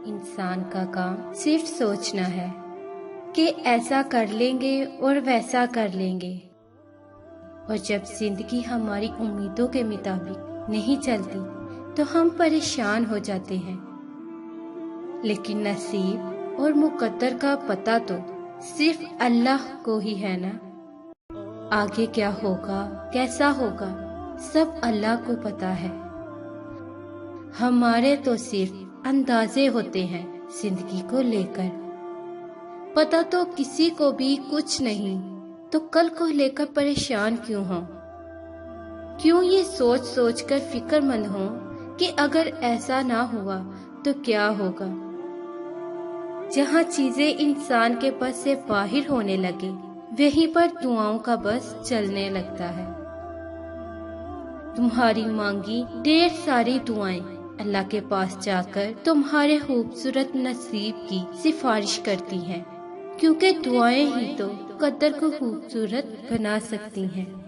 انسان کا کام صرف سوچنا ہے کہ ایسا کر لیں گے اور ویسا کر لیں گے، اور جب زندگی ہماری امیدوں کے مطابق نہیں چلتی تو ہم پریشان ہو جاتے ہیں۔ لیکن نصیب اور مقدر کا پتہ تو صرف اللہ کو ہی ہے نا۔ آگے کیا ہوگا، کیسا ہوگا، سب اللہ کو پتہ ہے۔ ہمارے تو صرف اندازے ہوتے ہیں زندگی کو لے کر۔ پتہ تو کسی کو بھی کچھ نہیں، تو کل کو لے کر پریشان کیوں ہوں؟ کیوں یہ سوچ سوچ کر فکر مند ہوں کہ اگر ایسا نہ ہوا تو کیا ہوگا؟ جہاں چیزیں انسان کے بس سے باہر ہونے لگے، وہیں پر دعاؤں کا بس چلنے لگتا ہے۔ تمہاری مانگی ڈھیر ساری دعائیں اللہ کے پاس جا کر تمہارے خوبصورت نصیب کی سفارش کرتی ہیں، کیونکہ دعائیں ہی تو قدر کو خوبصورت بنا سکتی ہیں۔